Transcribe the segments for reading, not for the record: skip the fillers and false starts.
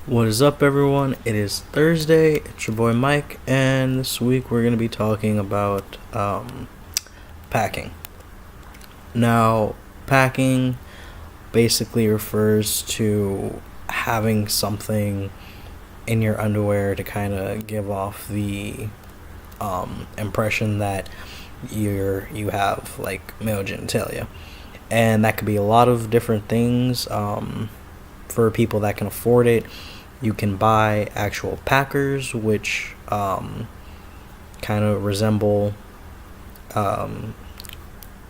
What is up, everyone? It is Thursday. It's your boy Mike, and this week we're going to be talking about packing. Now, packing basically refers to having something in your underwear to kind of give off the impression that you have like male genitalia, and that could be a lot of different things. For people that can afford it, you can buy actual packers, which kind of resemble male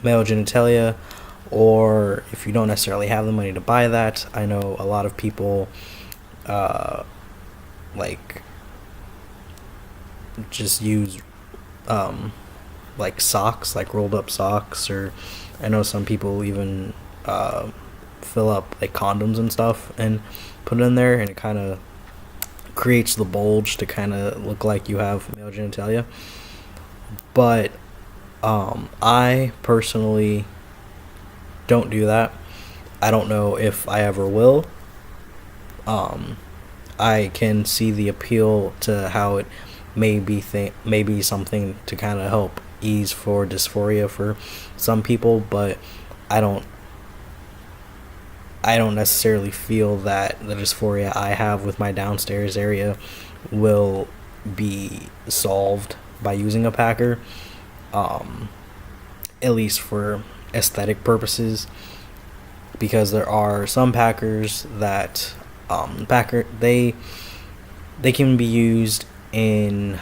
genitalia. Or if you don't necessarily have the money to buy that, I know a lot of people like just use like socks, like rolled up socks, or I know some people even fill up like condoms and stuff and put it in there, and it kind of creates the bulge to kind of look like you have male genitalia. But I personally don't do that. I don't know if I ever will. I can see the appeal to how it may be something to kind of help ease for dysphoria for some people, but I don't I don't necessarily feel that the dysphoria I have with my downstairs area will be solved by using a packer, at least for aesthetic purposes, because there are some packers that they can be used in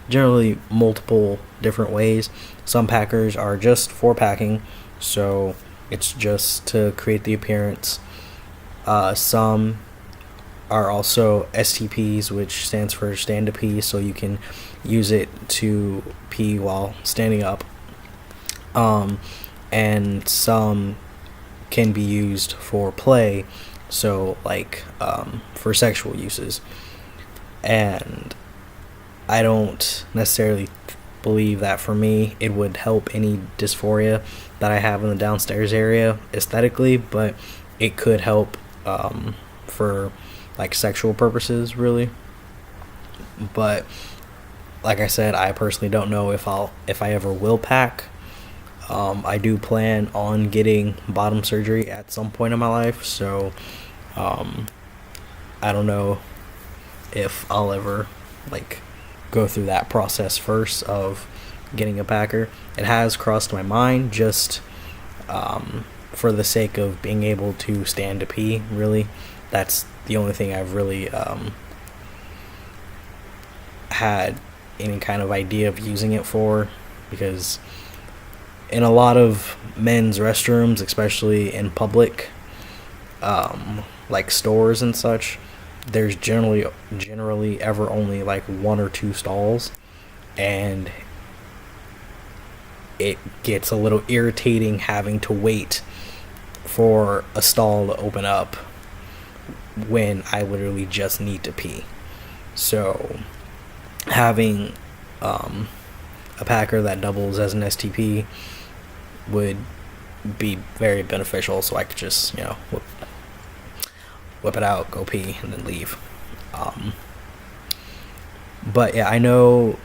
generally multiple different ways. Some packers are just for packing, so it's just to create the appearance. Some are also STPs, which stands for stand to pee, so you can use it to pee while standing up. And some can be used for play, so like for sexual uses. And I don't necessarily believe that for me it would help any dysphoria that I have in the downstairs area aesthetically, but it could help for like sexual purposes, really. But like I said, I personally don't know if I ever will pack. I do plan on getting bottom surgery at some point in my life, so I don't know if I'll ever like go through that process first of getting a packer. It has crossed my mind, just for the sake of being able to stand to pee, really. That's the only thing I've really had any kind of idea of using it for, because in a lot of men's restrooms, especially in public, like stores and such, there's generally ever only like one or two stalls, and it gets a little irritating having to wait for a stall to open up when I literally just need to pee. So having a packer that doubles as an STP would be very beneficial, so I could just, whip it out, go pee, and then leave. But yeah, I know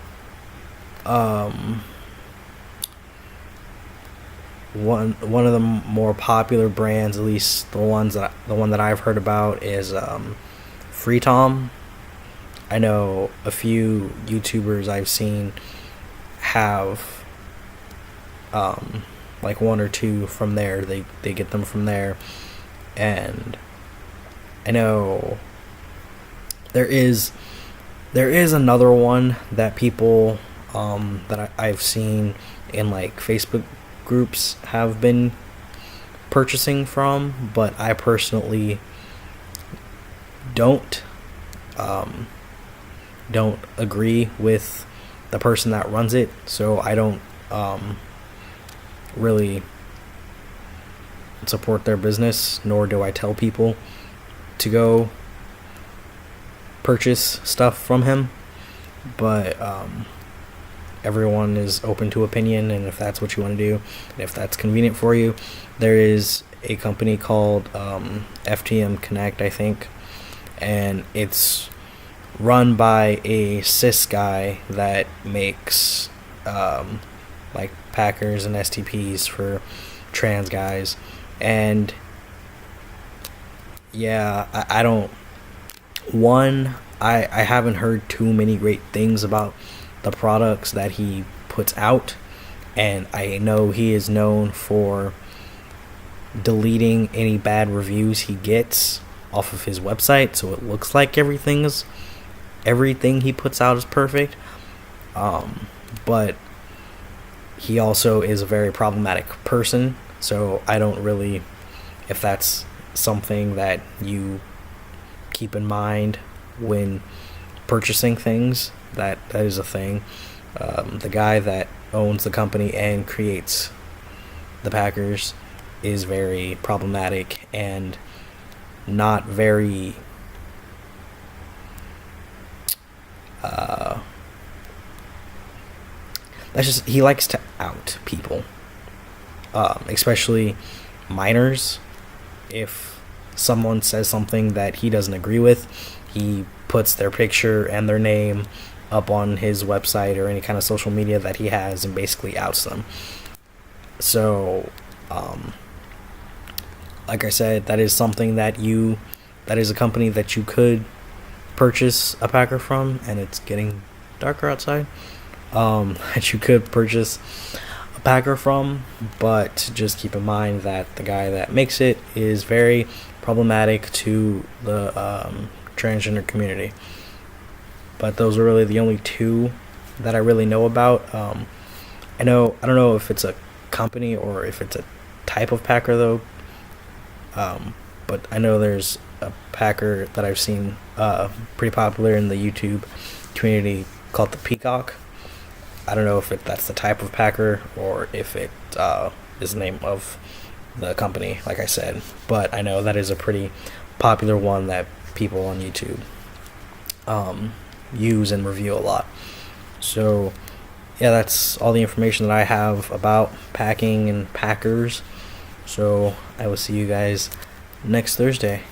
one of the more popular brands, at least the one that I've heard about, is Freetom. I know a few YouTubers I've seen have like one or two from there. They get them from there, and I know there is another one that people that I've seen in like Facebook groups have been purchasing from, but I personally don't agree with the person that runs it, so I don't really support their business, nor do I tell people to go purchase stuff from him. But everyone is open to opinion, and if that's what you want to do, and if that's convenient for you, there is a company called FTM Connect, I think, and it's run by a cis guy that makes like Packers and STPs for trans guys. And yeah, I don't, I haven't heard too many great things about the products that he puts out, and I know he is known for deleting any bad reviews he gets off of his website, so it looks like everything he puts out is perfect. But he also is a very problematic person, so I don't really, if that's something that you keep in mind when purchasing things, that is a thing. The guy that owns the company and creates the Packers is very problematic and not very that's just, he likes to out people, especially minors. If someone says something that he doesn't agree with, he puts their picture and their name up on his website or any kind of social media that he has and basically outs them. So like I said, that is something that is a company that you could purchase a Packer from, and it's getting darker outside, that you could purchase a Packer from, but just keep in mind that the guy that makes it is very problematic to the transgender community. But those are really the only two that I really know about. I don't know if it's a company or if it's a type of Packer though, but I know there's a Packer that I've seen pretty popular in the YouTube community called the Peacock. I don't know if that's the type of Packer or if it is the name of the company, like I said, but I know that is a pretty popular one that people on YouTube use and review a lot. So yeah, that's all the information that I have about packing and Packers. So I will see you guys next Thursday.